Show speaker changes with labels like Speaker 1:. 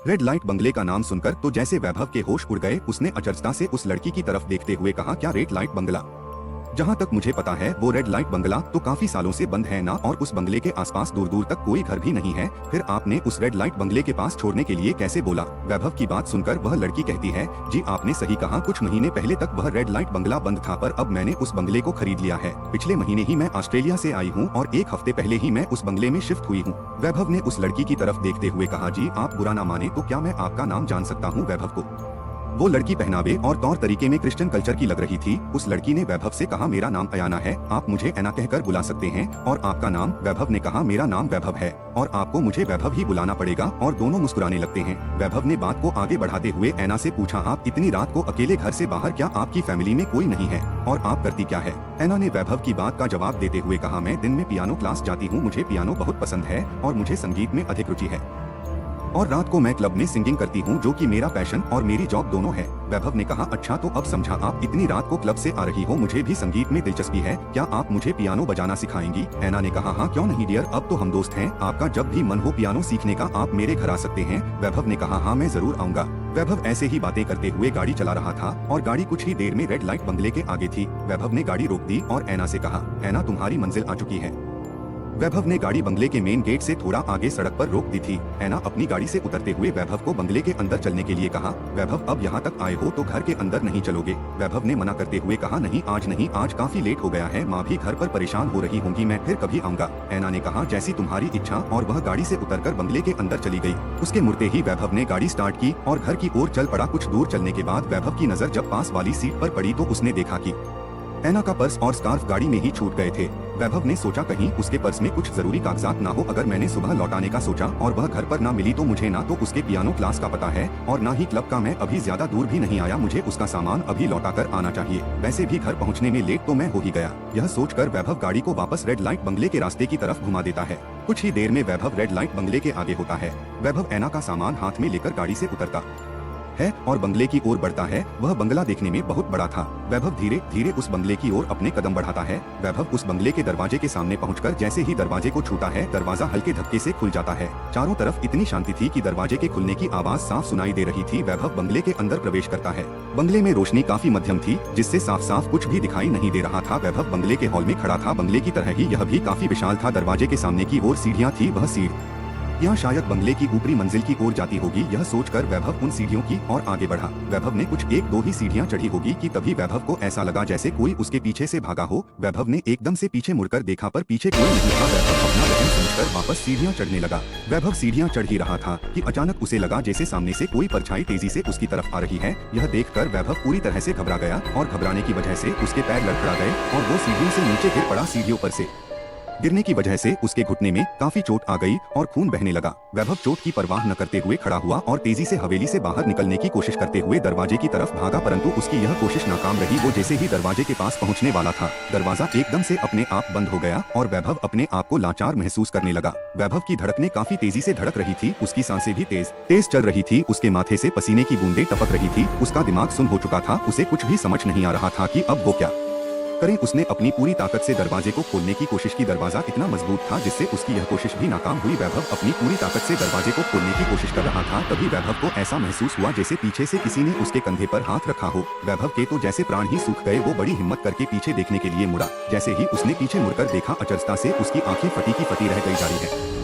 Speaker 1: Red light बंगले का नाम सुनकर तो जैसे वैभव के होश उड़ गए। उसने अचरजता से उस लड़की की तरफ देखते हुए कहा, क्या रेड लाइट बंगला? जहाँ तक मुझे पता है वो रेड लाइट बंगला तो काफी सालों से बंद है ना, और उस बंगले के आसपास दूर दूर तक कोई घर भी नहीं है। फिर आपने उस रेड लाइट बंगले के पास छोड़ने के लिए कैसे बोला? वैभव की बात सुनकर वह लड़की कहती है, जी आपने सही कहा, कुछ महीने पहले तक वह रेड लाइट बंगला बंद था, पर अब मैंने उस बंगले को खरीद लिया है। पिछले महीने ही मैं ऑस्ट्रेलिया से आई हूँ और 1 हफ्ते पहले ही मैं उस बंगले में शिफ्ट हुई हूँ। वैभव ने उस लड़की की तरफ देखते हुए कहा, जी आप बुरा ना माने तो क्या मैं आपका नाम जान सकता हूँ? वैभव को वो लड़की पहनावे और तौर तरीके में क्रिश्चियन कल्चर की लग रही थी। उस लड़की ने वैभव से कहा, मेरा नाम अयाना है, आप मुझे ऐना कहकर बुला सकते हैं। और आपका नाम? वैभव ने कहा, मेरा नाम वैभव है और आपको मुझे वैभव ही बुलाना पड़ेगा। और दोनों मुस्कुराने लगते हैं। वैभव ने बात को आगे बढ़ाते हुए ऐना से पूछा, आप इतनी रात को अकेले घर से बाहर, क्या आपकी फैमिली में कोई नहीं है? और आप करती क्या है? ऐना ने वैभव की बात का जवाब देते हुए कहा, मैं दिन में पियानो क्लास जाती हूँ, मुझे पियानो बहुत पसंद है और मुझे संगीत में अधिक रुचि है, और रात को मैं क्लब में सिंगिंग करती हूँ, जो कि मेरा पैशन और मेरी जॉब दोनों है। वैभव ने कहा, अच्छा तो अब समझा, आप इतनी रात को क्लब से आ रही हो, मुझे भी संगीत में दिलचस्पी है, क्या आप मुझे पियानो बजाना सिखाएंगी? ऐना ने कहा, हाँ क्यों नहीं डियर, अब तो हम दोस्त हैं, आपका जब भी मन हो पियानो सीखने का आप मेरे घर आ सकते हैं। वैभव ने कहा, हाँ मैं जरूर आऊंगा। वैभव ऐसे ही बातें करते हुए गाड़ी चला रहा था और गाड़ी कुछ ही देर में रेड लाइट बंगले के आगे थी। वैभव ने गाड़ी रोक दी और ऐना से कहा, ऐना तुम्हारी मंजिल आ चुकी है। वैभव ने गाड़ी बंगले के मेन गेट से थोड़ा आगे सड़क पर रोक दी थी। ऐना अपनी गाड़ी से उतरते हुए वैभव को बंगले के अंदर चलने के लिए कहा, वैभव अब यहाँ तक आए हो तो घर के अंदर नहीं चलोगे? वैभव ने मना करते हुए कहा, नहीं नहीं, आज काफी लेट हो गया है, माँ भी घर पर परेशान हो रही होंगी, मैं फिर कभी आऊंगा। ऐना ने कहा, जैसी तुम्हारी इच्छा, और वह गाड़ी से उतरकर बंगले के अंदर चली गई। उसके मुड़ते ही वैभव ने गाड़ी स्टार्ट की और घर की ओर चल पड़ा। कुछ दूर चलने के बाद वैभव की नजर जब पास वाली सीट पर पड़ी तो उसने देखा कि ऐना का पर्स और स्कार्फ गाड़ी में ही छूट गए थे। वैभव ने सोचा, कहीं उसके पर्स में कुछ जरूरी कागजात ना हो। अगर मैंने सुबह लौटाने का सोचा और वह घर पर ना मिली तो मुझे ना तो उसके पियानो क्लास का पता है और ना ही क्लब का। मैं अभी ज्यादा दूर भी नहीं आया, मुझे उसका सामान अभी लौटा कर आना चाहिए। वैसे भी घर पहुंचने में लेट तो मैं हो ही गया। यह सोचकर वैभव गाड़ी को वापस रेड लाइट बंगले के रास्ते की तरफ घुमा देता है। कुछ ही देर में वैभव रेड लाइट बंगले के आगे होता है। वैभव ऐना का सामान हाथ में लेकर गाड़ी से उतरता है और बंगले की ओर बढ़ता है। वह बंगला देखने में बहुत बड़ा था। वैभव धीरे धीरे उस बंगले की ओर अपने कदम बढ़ाता है। वैभव उस बंगले के दरवाजे के सामने पहुंचकर जैसे ही दरवाजे को छूता है, दरवाजा हल्के धक्के से खुल जाता है। चारों तरफ इतनी शांति थी कि दरवाजे के खुलने की आवाज साफ सुनाई दे रही थी। वैभव बंगले के अंदर प्रवेश करता है। बंगले में रोशनी काफी मध्यम थी, जिससे साफ साफ कुछ भी दिखाई नहीं दे रहा था। वैभव बंगले के हॉल में खड़ा था। बंगले की तरह ही यह भी काफी विशाल था। दरवाजे के सामने की ओर सीढ़ियाँ थी, वह सीढ़ियाँ शायद बंगले की ऊपरी मंजिल की ओर जाती होगी। यह सोचकर वैभव उन सीढ़ियों की ओर आगे बढ़ा। वैभव ने कुछ 1-2 ही सीढ़ियाँ चढ़ी होगी कि तभी वैभव को ऐसा लगा जैसे कोई उसके पीछे से भागा हो। वैभव ने एकदम से पीछे मुड़कर देखा, पर पीछे कोई नहीं था। वैभव अपना वहम समझकर वापस सीढ़ियाँ चढ़ने लगा। वैभव सीढ़ियाँ चढ़ ही रहा था कि अचानक उसे लगा जैसे सामने से कोई परछाई तेजी से उसकी तरफ आ रही है। यह देखकर वैभव पूरी तरह से घबरा गया और घबराने की वजह से उसके पैर लड़खड़ा गए और वो सीढ़ियों से नीचे गिर पड़ा। सीढ़ियों पर से गिरने की वजह से उसके घुटने में काफी चोट आ गई और खून बहने लगा। वैभव चोट की परवाह न करते हुए खड़ा हुआ और तेजी से हवेली से बाहर निकलने की कोशिश करते हुए दरवाजे की तरफ भागा, परंतु उसकी यह कोशिश नाकाम रही। वो जैसे ही दरवाजे के पास पहुंचने वाला था, दरवाजा एकदम से अपने आप बंद हो गया और वैभव अपने आप को लाचार महसूस करने लगा। वैभव की धड़कनें काफी तेजी से धड़क रही थी, उसकी सांसें भी तेज तेज चल रही थी, उसके माथे से पसीने की बूंदें टपक रही थी। उसका दिमाग सुन्न हो चुका था। उसे कुछ भी समझ नहीं आ रहा था कि अब वो क्या करें। उसने अपनी पूरी ताकत से दरवाजे को खोलने की कोशिश की। दरवाजा इतना मजबूत था जिससे उसकी यह कोशिश भी नाकाम हुई। वैभव अपनी पूरी ताकत से दरवाजे को खोलने की कोशिश कर रहा था। तभी वैभव को ऐसा महसूस हुआ जैसे पीछे से किसी ने उसके कंधे पर हाथ रखा हो। वैभव के तो जैसे प्राण ही सूख गए। वो बड़ी हिम्मत करके पीछे देखने के लिए मुड़ा। जैसे ही उसने पीछे मुड़कर देखा, अचरजता से उसकी आंखें फटी की फटी रह गई। जारी है।